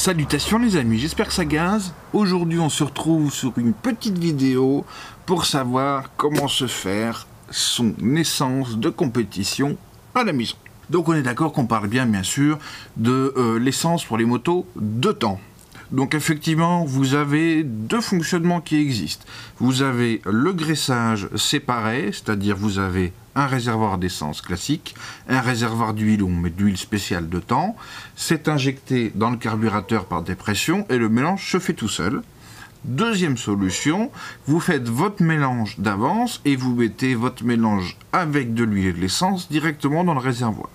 Salutations les amis, j'espère que ça gaze. Aujourd'hui on se retrouve sur une petite vidéo pour savoir comment se faire son essence de compétition à la maison. Donc on est d'accord qu'on parle bien sûr de l'essence pour les motos de temps. Donc effectivement vous avez deux fonctionnements qui existent. Vous avez le graissage séparé, c'est-à-dire vous avez un réservoir d'essence classique, un réservoir d'huile où on met de l'huile spéciale de temps, c'est injecté dans le carburateur par dépression et le mélange se fait tout seul. Deuxième solution, vous faites votre mélange d'avance et vous mettez votre mélange avec de l'huile et de l'essence directement dans le réservoir.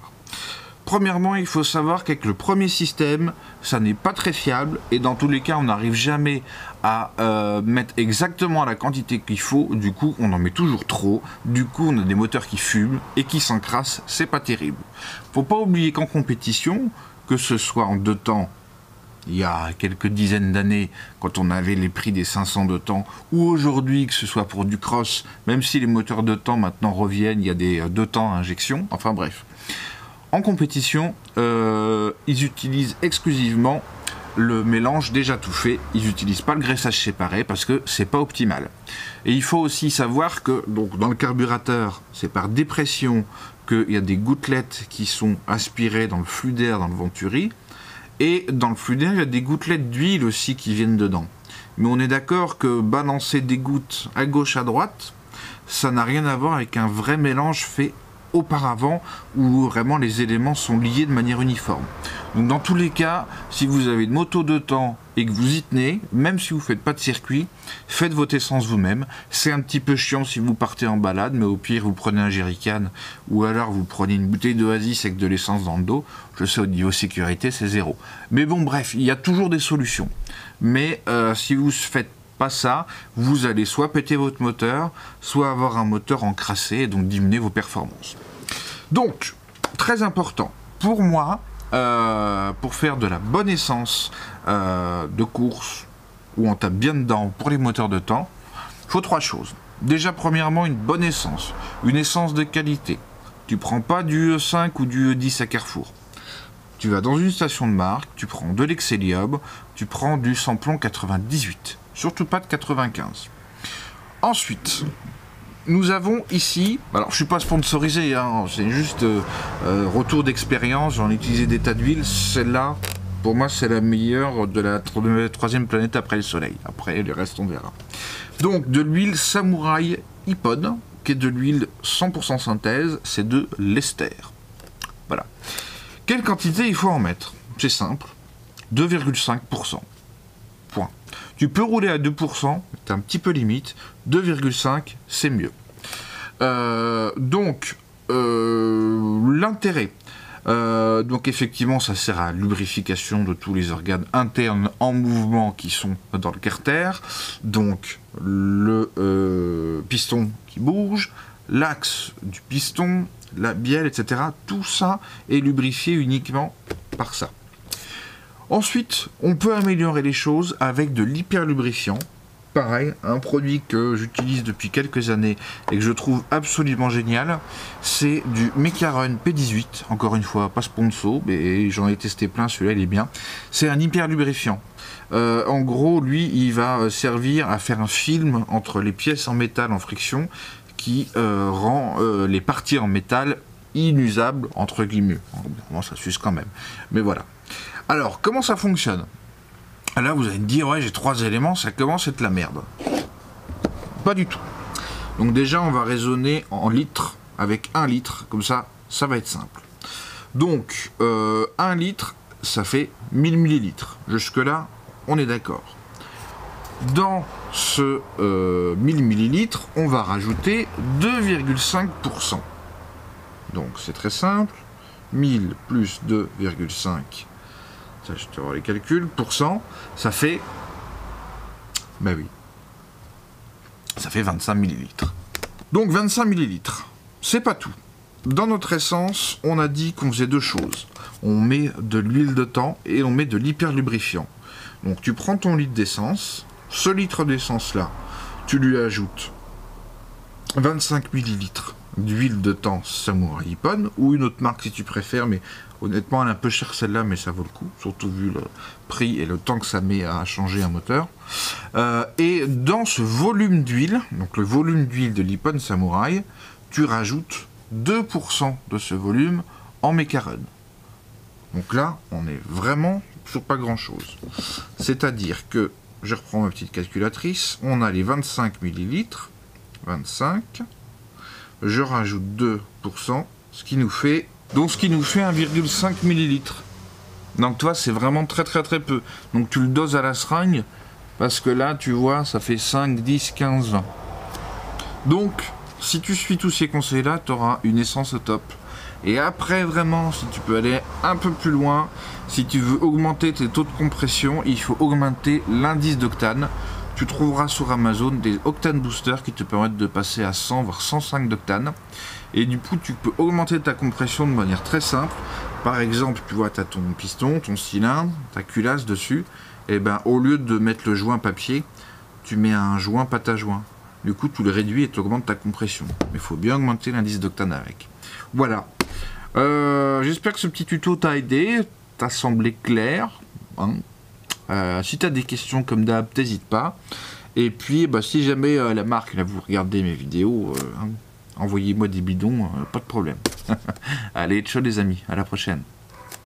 Premièrement, il faut savoir qu'avec le premier système, ça n'est pas très fiable et dans tous les cas, on n'arrive jamais à mettre exactement la quantité qu'il faut. Du coup, on en met toujours trop. Du coup, on a des moteurs qui fument et qui s'encrassent. C'est pas terrible. Faut pas oublier qu'en compétition, que ce soit en deux temps, il y a quelques dizaines d'années, quand on avait les prix des 500 de temps, ou aujourd'hui, que ce soit pour du cross, même si les moteurs de temps maintenant reviennent, il y a des deux temps à injection. Enfin bref. En compétition, ils utilisent exclusivement le mélange déjà tout fait. Ils n'utilisent pas le graissage séparé parce que c'est pas optimal. Et il faut aussi savoir que donc, dans le carburateur, c'est par dépression qu'il y a des gouttelettes qui sont aspirées dans le flux d'air, dans le venturi. Et dans le flux d'air, il y a des gouttelettes d'huile aussi qui viennent dedans. Mais on est d'accord que balancer des gouttes à gauche, à droite, ça n'a rien à voir avec un vrai mélange fait auparavant où vraiment les éléments sont liés de manière uniforme. Donc dans tous les cas, si vous avez une moto de temps et que vous y tenez, même si vous ne faites pas de circuit, faites votre essence vous-même. C'est un petit peu chiant si vous partez en balade, mais au pire vous prenez un jerrycan ou alors vous prenez une bouteille d'Oasis avec de l'essence dans le dos. Je sais, au niveau sécurité c'est zéro. Mais bon bref, il y a toujours des solutions. Mais si vous faites pas ça, vous allez soit péter votre moteur, soit avoir un moteur encrassé et donc diminuer vos performances. Donc, très important, pour moi, pour faire de la bonne essence de course, où on tape bien dedans pour les moteurs de temps, il faut trois choses. Déjà, premièrement, une bonne essence, une essence de qualité. Tu prends pas du E5 ou du E10 à Carrefour. Tu vas dans une station de marque, tu prends de l'Excelium, tu prends du samplon 98. Surtout pas de 95. Ensuite, nous avons ici, alors je suis pas sponsorisé, hein, c'est juste retour d'expérience, j'en ai utilisé des tas d'huiles, celle-là, pour moi c'est la meilleure de la troisième planète après le soleil, après le reste on verra. Donc de l'huile Samouraï Ippon, qui est de l'huile 100% synthèse, c'est de l'ester. Voilà. Quelle quantité il faut en mettre? C'est simple, 2,5%. Point. Tu peux rouler à 2%, c'est un petit peu limite, 2,5 c'est mieux. L'intérêt, donc effectivement ça sert à la lubrification de tous les organes internes en mouvement qui sont dans le carter, donc le piston qui bouge, l'axe du piston, la bielle, etc. Tout ça est lubrifié uniquement par ça. Ensuite, on peut améliorer les choses avec de l'hyperlubrifiant. Pareil, un produit que j'utilise depuis quelques années et que je trouve absolument génial, c'est du Mecarun P18. Encore une fois, pas sponsor, mais j'en ai testé plein, celui-là il est bien. C'est un hyperlubrifiant. En gros, lui, il va servir à faire un film entre les pièces en métal en friction qui rend les parties en métal inusables, entre guillemets. Bon, ça s'use quand même, mais voilà. Alors, comment ça fonctionne? Là, vous allez me dire, ouais, j'ai trois éléments, ça commence à être la merde. Pas du tout. Donc déjà, on va raisonner en litres, avec 1 litre, comme ça va être simple. Donc, 1 litre, ça fait 1000 millilitres. Jusque-là, on est d'accord. Dans ce 1000 millilitres, on va rajouter 2,5%. Donc, c'est très simple. 1000 plus 2,5%. Je te vois les calculs, %, ça fait, bah oui, ça fait 25 millilitres. Donc 25 millilitres, c'est pas tout. Dans notre essence, on a dit qu'on faisait deux choses. On met de l'huile de temps et on met de l'hyperlubrifiant. Donc tu prends ton litre d'essence, ce litre d'essence là, tu lui ajoutes 25 millilitres d'huile de temps Samouraï Ippon, ou une autre marque si tu préfères, mais Honnêtement, elle est un peu chère celle-là, mais ça vaut le coup, surtout vu le prix et le temps que ça met à changer un moteur. Et dans ce volume d'huile, donc le volume d'huile de l'Ippon Samurai, tu rajoutes 2% de ce volume en Mécarone. Donc là, on est vraiment sur pas grand-chose. C'est-à-dire que, je reprends ma petite calculatrice, on a les 25 millilitres, 25, je rajoute 2%, ce qui nous fait 1,5 millilitres. Donc toi, c'est vraiment très peu. Donc tu le doses à la seringue, parce que là, tu vois, ça fait 5, 10, 15, 20. Donc, si tu suis tous ces conseils-là, tu auras une essence au top. Et après, vraiment, si tu peux aller un peu plus loin, si tu veux augmenter tes taux de compression, il faut augmenter l'indice d'octane. Tu trouveras sur Amazon des octane boosters qui te permettent de passer à 100 voire 105 d'octane. Et du coup, tu peux augmenter ta compression de manière très simple. Par exemple, tu vois, tu as ton piston, ton cylindre, ta culasse dessus. Et ben, au lieu de mettre le joint papier, tu mets un joint pâte à joint. Du coup, tu le réduis et tu augmentes ta compression. Mais il faut bien augmenter l'indice d'octane avec. Voilà. J'espère que ce petit tuto t'a aidé, t'a semblé clair. Hein. Si tu as des questions comme d'hab, t'hésite pas. Et puis, bah, si jamais la marque, là, vous regardez mes vidéos, envoyez-moi des bidons, pas de problème. Allez, ciao les amis, à la prochaine.